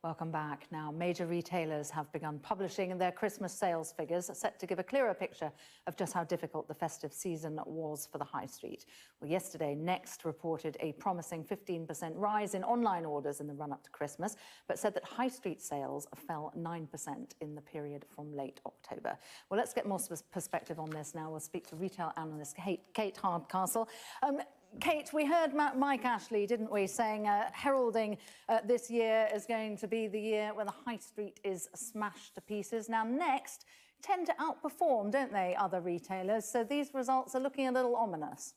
Welcome back. Now, major retailers have begun publishing their Christmas sales figures, set to give a clearer picture of just how difficult the festive season was for the high street. Well, yesterday, Next reported a promising 15% rise in online orders in the run-up to Christmas, but said that high street sales fell 9% in the period from late October. Well, let's get more perspective on this now. We'll speak to retail analyst Kate Hardcastle. Kate, we heard Mike Ashley, didn't we, saying heralding this year is going to be the year when the high street is smashed to pieces. Now, Next tend to outperform, don't they, other retailers? So these results are looking a little ominous.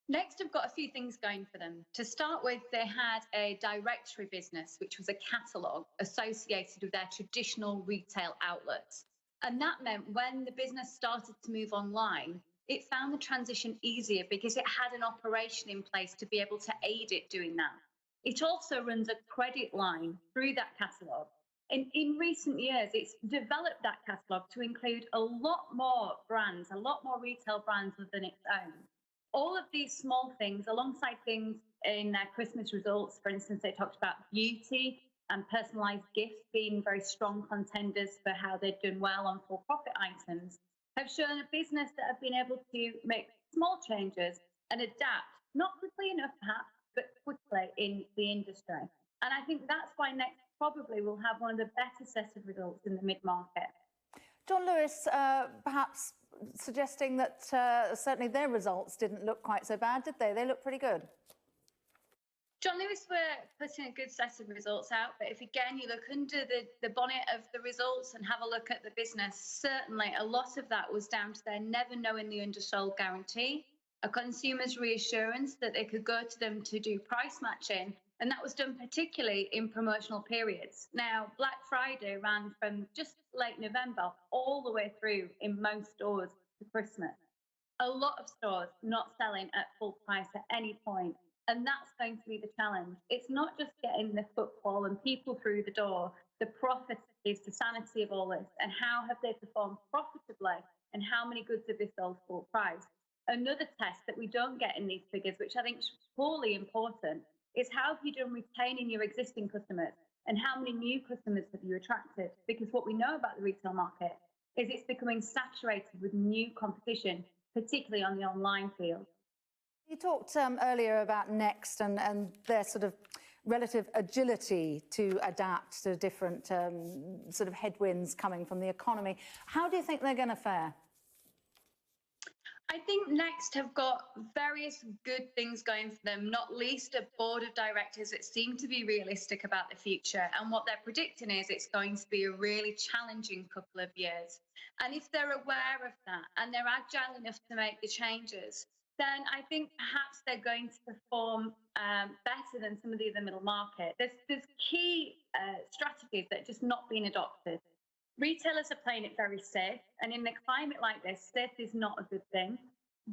Next have got a few things going for them. To start with, they had a directory business, which was a catalogue associated with their traditional retail outlets. And that meant when the business started to move online, it found the transition easier because it had an operation in place to be able to aid it doing that. It also runs a credit line through that catalogue. And in recent years, it's developed that catalogue to include a lot more brands, a lot more retail brands within its own. All of these small things, alongside things in their Christmas results, for instance, they talked about beauty and personalised gifts being very strong contenders for how they've done well on full profit items, have shown a business that have been able to make small changes and adapt, not quickly enough perhaps, but quickly in the industry. And I think that's why Next probably will have one of the better sets of results in the mid-market. John Lewis, perhaps suggesting that certainly their results didn't look quite so bad, did they? They look pretty good. John Lewis were putting a good set of results out, but if again you look under the bonnet of the results and have a look at the business, certainly a lot of that was down to their never knowing the undersold guarantee, a consumer's reassurance that they could go to them to do price matching, and that was done particularly in promotional periods. Now, Black Friday ran from just late November all the way through in most stores to Christmas. A lot of stores not selling at full price at any point. And that's going to be the challenge. It's not just getting the footfall and people through the door. The profit is the sanity of all this, and how have they performed profitably, and how many goods have they sold full price. Another test that we don't get in these figures, which I think is wholly important, is how have you done retaining your existing customers, and how many new customers have you attracted? Because what we know about the retail market is it's becoming saturated with new competition, particularly on the online field. You talked earlier about Next and their sort of relative agility to adapt to different sort of headwinds coming from the economy. How do you think they're going to fare? I think Next have got various good things going for them, not least a board of directors that seem to be realistic about the future. And what they're predicting is it's going to be a really challenging couple of years. And if they're aware of that and they're agile enough to make the changes, then I think perhaps they're going to perform better than some of the other middle market. There's key strategies that are just not being adopted. Retailers are playing it very safe, and in a climate like this, safe is not a good thing.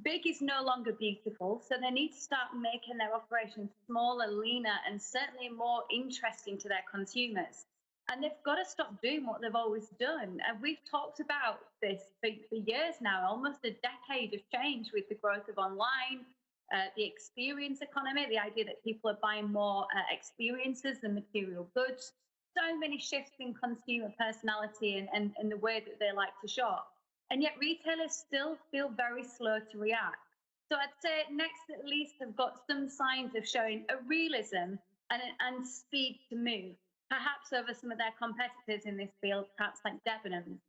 Big is no longer beautiful, so they need to start making their operations smaller, leaner, and certainly more interesting to their consumers. And they've got to stop doing what they've always done. And we've talked about this for years now, almost a decade of change with the growth of online, the experience economy, the idea that people are buying more experiences than material goods. So many shifts in consumer personality and the way that they like to shop. And yet retailers still feel very slow to react. So I'd say Next at least have got some signs of showing a realism and speed to move, perhaps over some of their competitors in this field, perhaps like Debenhams.